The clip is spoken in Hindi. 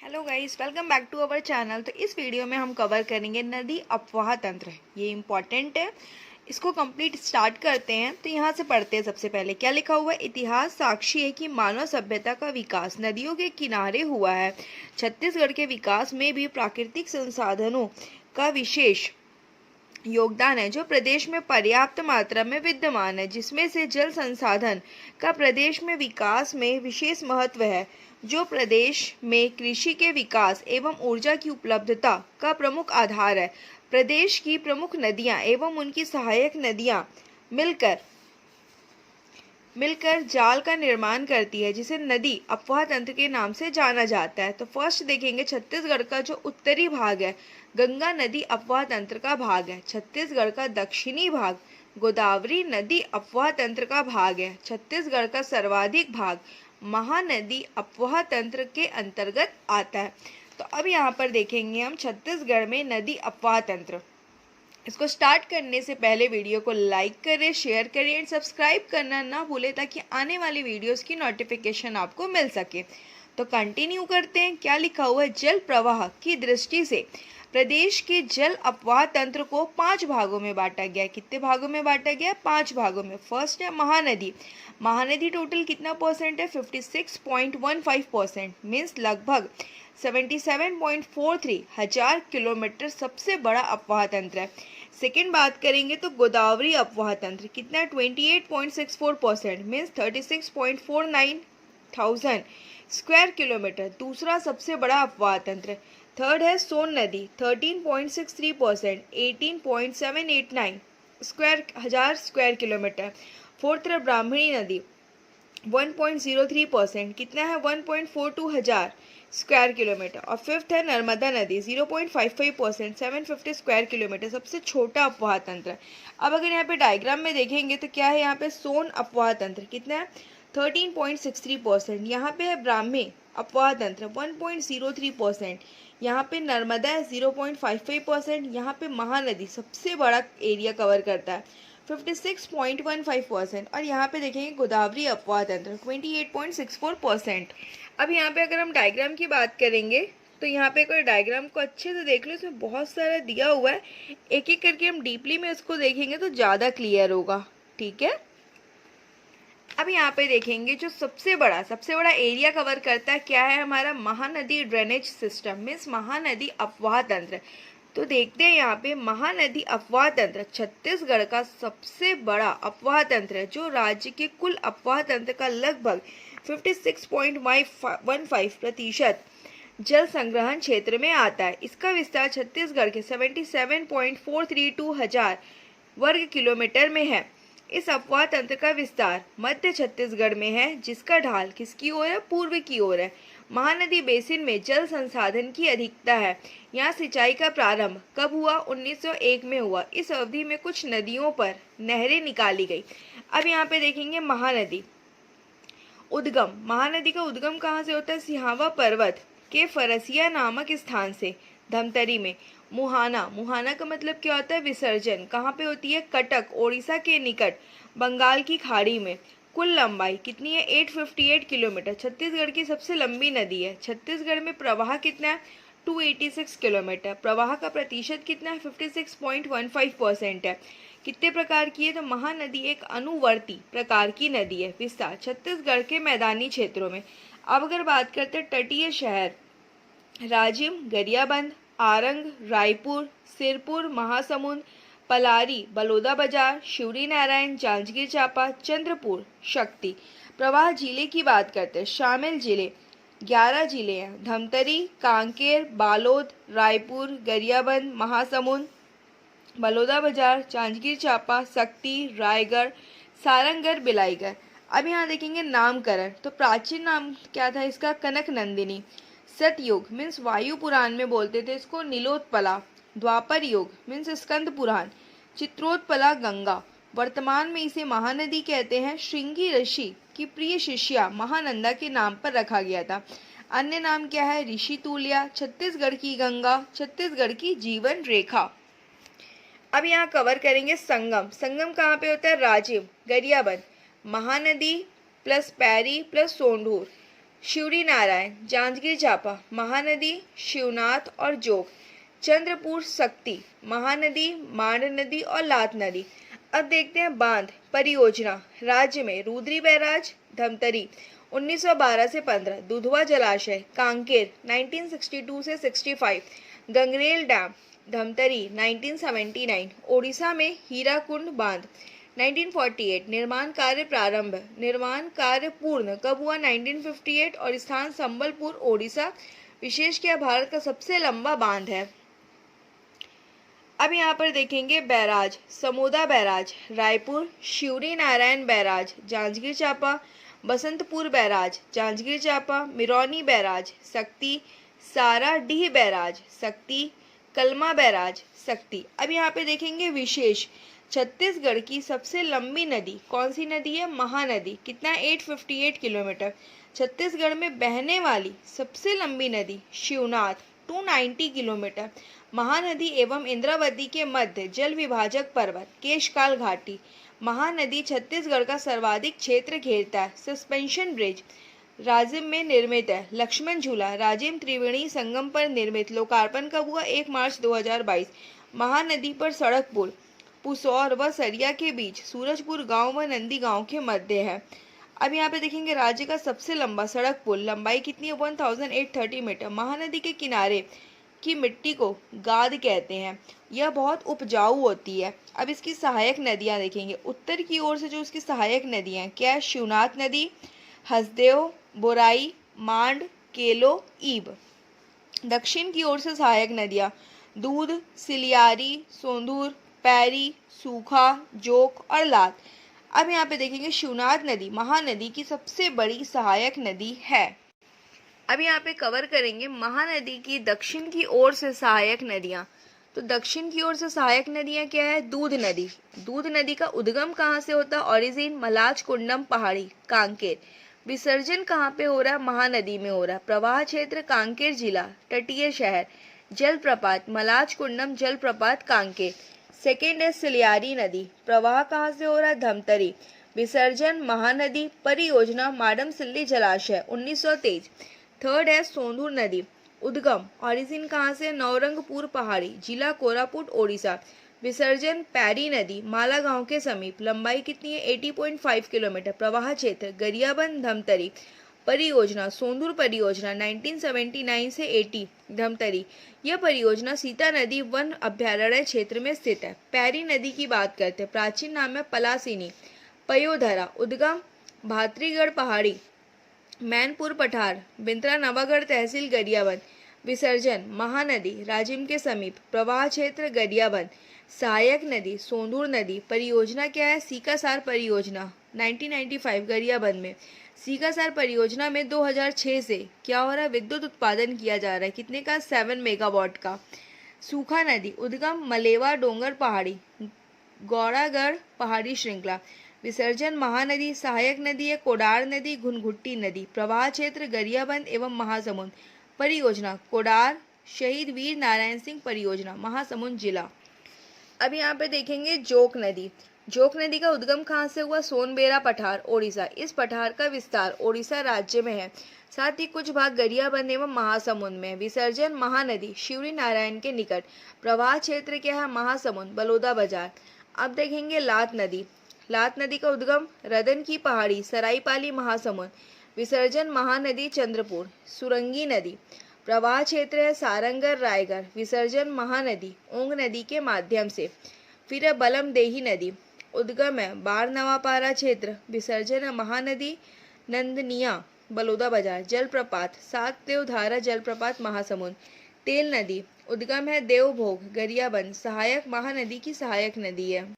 Hello guys, welcome back to our channel. तो इस वीडियो में हम कवर करेंगे नदी अपवाह तंत्र। ये इम्पॉर्टेंट है, इसको कंप्लीट स्टार्ट करते हैं। तो यहाँ से पढ़ते हैं। सबसे पहले क्या लिखा हुआ है? इतिहास साक्षी है कि मानव सभ्यता का विकास नदियों के किनारे हुआ है। छत्तीसगढ़ के विकास में भी प्राकृतिक संसाधनों का विशेष योगदान है, जो प्रदेश में पर्याप्त मात्रा में विद्यमान है, जिसमें से जल संसाधन का प्रदेश में विकास में विशेष महत्व है, जो प्रदेश में कृषि के विकास एवं ऊर्जा की उपलब्धता का प्रमुख आधार है। प्रदेश की प्रमुख नदियां एवं उनकी सहायक नदियां मिलकर मिलकर जाल का निर्माण करती है, जिसे नदी अपवाह तंत्र के नाम से जाना जाता है। तो फर्स्ट देखेंगे, छत्तीसगढ़ का जो उत्तरी भाग है गंगा नदी अपवाह तंत्र का भाग है। छत्तीसगढ़ का दक्षिणी भाग गोदावरी नदी अपवाह तंत्र का भाग है। छत्तीसगढ़ का सर्वाधिक भाग महानदी अपवाह तंत्र के अंतर्गत आता है। तो अब यहाँ पर देखेंगे हम छत्तीसगढ़ में नदी अपवाह तंत्र। इसको स्टार्ट करने से पहले वीडियो को लाइक करें, शेयर करें एंड सब्सक्राइब करना ना भूलें, ताकि आने वाली वीडियोस की नोटिफिकेशन आपको मिल सके। तो कंटिन्यू करते हैं। क्या लिखा हुआ है? जल प्रवाह की दृष्टि से प्रदेश के जल अपवाह तंत्र को 5 भागों में बांटा गया है। कितने भागों में बांटा गया? 5 भागों में। फर्स्ट है महानदी। महानदी टोटल कितना परसेंट है? 56.15%, मीन्स लगभग 77.43 हजार किलोमीटर सबसे बड़ा अपवाह तंत्र है। सेकेंड बात करेंगे तो गोदावरी अपवाह तंत्र कितना है? 28.64%, मीन्स 36.49 थाउजेंड स्क्वायर किलोमीटर, दूसरा सबसे बड़ा अपवाह तंत्र। थर्ड है सोन नदी 13.63%, 18.789 हजार स्क्वायर किलोमीटर। फोर्थ है ब्राह्मणी नदी 1.03%, कितना है? 1.42 हजार स्क्वायर किलोमीटर। और फिफ्थ है नर्मदा नदी 0.55%, 750 स्क्वायर किलोमीटर, सबसे छोटा अपवाह तंत्र। अब अगर यहाँ पे डायग्राम में देखेंगे तो क्या है? यहाँ पे सोन अपवाह तंत्र कितना है? 13.63%। यहाँ पे है ब्राह्मी अपवाह तंत्र 1.03%। यहाँ पे नर्मदा है 0.55%। यहाँ पे महानदी सबसे बड़ा एरिया कवर करता है 56.15%। और यहाँ पे देखेंगे गोदावरी अपवाह तंत्र 28.64%। अब यहाँ पे अगर हम डायग्राम की बात करेंगे तो यहाँ पे कोई डायग्राम को अच्छे से देख लो, इसमें बहुत सारा दिया हुआ है। एक एक करके हम डीपली में इसको देखेंगे तो ज़्यादा क्लियर होगा। ठीक है, अब यहाँ पे देखेंगे जो सबसे बड़ा एरिया कवर करता है क्या है? हमारा Mahanadi drainage system, means Mahanadi अपवाह तंत्र। तो देखते हैं यहाँ पे महानदी अपवाह तंत्र छत्तीसगढ़ का सबसे बड़ा अपवाह तंत्र है, जो राज्य के कुल अपवाह तंत्र का लगभग 56.15% जल संग्रहण क्षेत्र में आता है। इसका विस्तार छत्तीसगढ़ के 77.432 हजार वर्ग किलोमीटर में है। इस अपवाह तंत्र का विस्तार मध्य छत्तीसगढ़ में है, जिसका ढाल किसकी ओर है? पूर्व की ओर है। महानदी बेसिन में जल संसाधन की अधिकता है। यहाँ सिंचाई का प्रारंभ कब हुआ? 1901 में हुआ। इस अवधि में कुछ नदियों पर नहरें निकाली गई। अब यहाँ पे देखेंगे महानदी उद्गम। महानदी का उद्गम कहाँ से होता है? सिहावा पर्वत के फरसिया नामक स्थान से धमतरी में। मुहाना, मुहाना का मतलब क्या होता है? विसर्जन। कहाँ पे होती है? कटक, ओडिशा के निकट बंगाल की खाड़ी में। कुल लंबाई कितनी है? 858 किलोमीटर। छत्तीसगढ़ की सबसे लंबी नदी है। छत्तीसगढ़ में प्रवाह कितना है? 286 किलोमीटर। प्रवाह का प्रतिशत कितना है? 56.15% है। कितने प्रकार की है? तो महानदी एक अनुवर्ती प्रकार की नदी है। विस्तार छत्तीसगढ़ के मैदानी क्षेत्रों में। अब अगर बात करते हैं तटीय शहर, राजिम, गरियाबंद, आरंग, रायपुर, सिरपुर, महासमुंद, पलारी, बलौदाबाजार, शिवरी नारायण, जांजगीर चांपा, चंद्रपुर, शक्ति। प्रवाह जिले की बात करते हैं। शामिल जिले 11 जिले हैं। धमतरी, कांकेर, बालोद, रायपुर, गरियाबंद, महासमुंद, बलौदाबाजार, जांजगीर चांपा, शक्ति, रायगढ़, सारंगगढ़, बिलाईगढ़। अब यहाँ देखेंगे नामकरण। तो प्राचीन नाम क्या था इसका? कनक नंदिनी। सतयुग मीन्स वायु पुराण में बोलते थे इसको नीलोत्पला। द्वापर युग मीन्स स्कंद पुराण। चित्रोत्पला गंगा। वर्तमान में इसे महानदी कहते हैं। श्रृंगी ऋषि की प्रिय शिष्या महानंदा के नाम पर रखा गया था। अन्य नाम क्या है? ऋषि तुल्या, छत्तीसगढ़ की गंगा, छत्तीसगढ़ की जीवन रेखा। अब यहाँ कवर करेंगे संगम। संगम कहाँ पे होता है? राजिम, गरियाबंद, महानदी प्लस पैरी प्लस सोंढूर। शिवरी नारायण, जांजगीर चांपा, महानदी, शिवनाथ और जोग। चंद्रपुर शक्ति, महानदी, मांड नदी और लात नदी। अब देखते हैं बांध परियोजना। राज्य में रुद्री बैराज, धमतरी 1912 से 15, दुधवा जलाशय, कांकेर 1962 से 65, गंगरेल डैम, धमतरी 1979, ओडिशा में हीराकुंड बांध 1948, निर्माण कार्य प्रारंभ, निर्माण कार्य पूर्ण कब हुआ 1958 और स्थान संबलपुर, ओडिशा। विशेष क्या भारत का सबसे लंबा बांध है। अब यहाँ पर देखेंगे barrage, Samoda barrage, Raipur, Shivri Narayan barrage, Janjgir Champa, Basantpur barrage, Janjgir Champa, Mironi barrage, Sakti, Saradih barrage, शक्ति, कलमा बैराज, शक्ति। अब यहाँ पे देखेंगे विशेष, छत्तीसगढ़ की सबसे लंबी नदी कौन सी नदी है, महानदी, कितना 858 किलोमीटर। छत्तीसगढ़ में बहने वाली सबसे लंबी नदी शिवनाथ 290 किलोमीटर। महानदी एवं इंद्रावती के मध्य जल विभाजक पर्वत केशकाल घाटी। महानदी छत्तीसगढ़ का सर्वाधिक क्षेत्र घेरता है। सस्पेंशन ब्रिज राजिम में निर्मित है। लक्ष्मण झूला राजिम त्रिवेणी संगम पर निर्मित, लोकार्पण कब हुआ 1 मार्च 2022। महानदी पर सड़क पुल पुसौर व सरिया के बीच, सूरजपुर गांव व नंदी गांव के मध्य है। अब यहाँ पे देखेंगे राज्य का सबसे लंबा सड़क पुल, लंबाई कितनी है 1830 मीटर। महानदी के किनारे की मिट्टी को गाद कहते हैं, यह बहुत उपजाऊ होती है। अब इसकी सहायक नदियाँ देखेंगे। उत्तर की ओर से जो इसकी सहायक नदियाँ क्या है, शिवनाथ नदी, हसदेव, बोराई, मांड, केलो, ईब। दक्षिण की ओर से सहायक नदियाँ दूध, सिलियारी, सोंदूर, पैरी, सूखा, जोक और लात। अब यहाँ पे देखेंगे शिवनाथ नदी महानदी की सबसे बड़ी सहायक नदी है। अब यहाँ पे कवर करेंगे महानदी की दक्षिण की ओर से सहायक नदियाँ। तो दक्षिण की ओर से सहायक नदियाँ क्या है, दूध नदी। दूध नदी का उद्गम कहाँ से होता है, ओरिजिन मलाज कुंडम पहाड़ी, कांकेर। विसर्जन कहाँ पे हो रहा है, महानदी में हो रहा है। प्रवाह क्षेत्र कांकेर जिला, तटीय शहर। जलप्रपात मलाज कुंडम जलप्रपात कांकेर। सेकेंड है सिलियारी नदी, प्रवाह कहाँ से हो रहा है, धमतरी। विसर्जन महानदी। परियोजना माडम सिल्ली जलाशय 1923। थर्ड है सोंदूर नदी, उद्गम ओरिजिन कहाँ से, नवरंगपुर पहाड़ी, जिला कोरापुट, ओडिशा। विसर्जन पैरी नदी, माला गांव के समीप, लंबाई कितनी है 80.5 किलोमीटर। प्रवाह क्षेत्र गरियाबंद, धमतरी। परियोजना सोंदूर परियोजना 1979 से 80, धमतरी। यह परियोजना सीता नदी वन अभ्यारण्य क्षेत्र में स्थित है। पैरी नदी की बात करते हैं, प्राचीन नाम है पलासिनी। पयोधरा, उद्गम भातरीगढ़ पहाड़ी, मैनपुर पठार, बिंद्रा नवागढ़ तहसील, गरियाबंद। विसर्जन महानदी राजिम के समीप, प्रवाह क्षेत्र गरियाबंद। सहायक नदी सोंदूर नदी। परियोजना क्या है, सीकासार परियोजना 1995 गरियाबंद में। सीकासार परियोजना में 2006 से क्या हो रहा है, विद्युत उत्पादन किया जा रहा है, कितने का, 7 मेगावाट का। सूखा नदी, उद्गम मलेवा डोंगर पहाड़ी, गौड़ागढ़ पहाड़ी श्रृंखला। विसर्जन महानदी। सहायक नदी है कोडार नदी, घुनघुट्टी नदी। प्रवाह क्षेत्र गरियाबंद एवं महासमुंद। परियोजना कोडार शहीद वीर नारायण सिंह परियोजना, महासमुंद जिला। अब यहाँ पे देखेंगे जोक नदी। जोक नदी का उद्गम कहाँ से हुआ, सोनबेरा पठार, ओडिशा। इस पठार का विस्तार ओडिशा राज्य में है, साथ ही कुछ भाग गरियाबंद एवं महासमुंद में। विसर्जन महानदी शिवरी नारायण के निकट। प्रवाह क्षेत्र क्या है, महासमुंद, बलौदा बाजार। अब देखेंगे लात नदी। लात नदी का उद्गम रदन की पहाड़ी, सराईपाली, महासमुंद। विसर्जन महानदी चंद्रपुर। सुरंगी नदी, प्रवाह क्षेत्र है सारंगढ़, रायगढ़। विसर्जन महानदी ओंग नदी के माध्यम से। फिर है बलमदेही नदी, उद्गम है बारनवापारा क्षेत्र। विसर्जन है महानदी नंदनिया, बलौदा बाजार। जलप्रपात सात देवधारा जलप्रपात, महासमुंद। तेल नदी, उद्गम है देवभोग, गरियाबंद। सहायक महानदी की सहायक नदी है।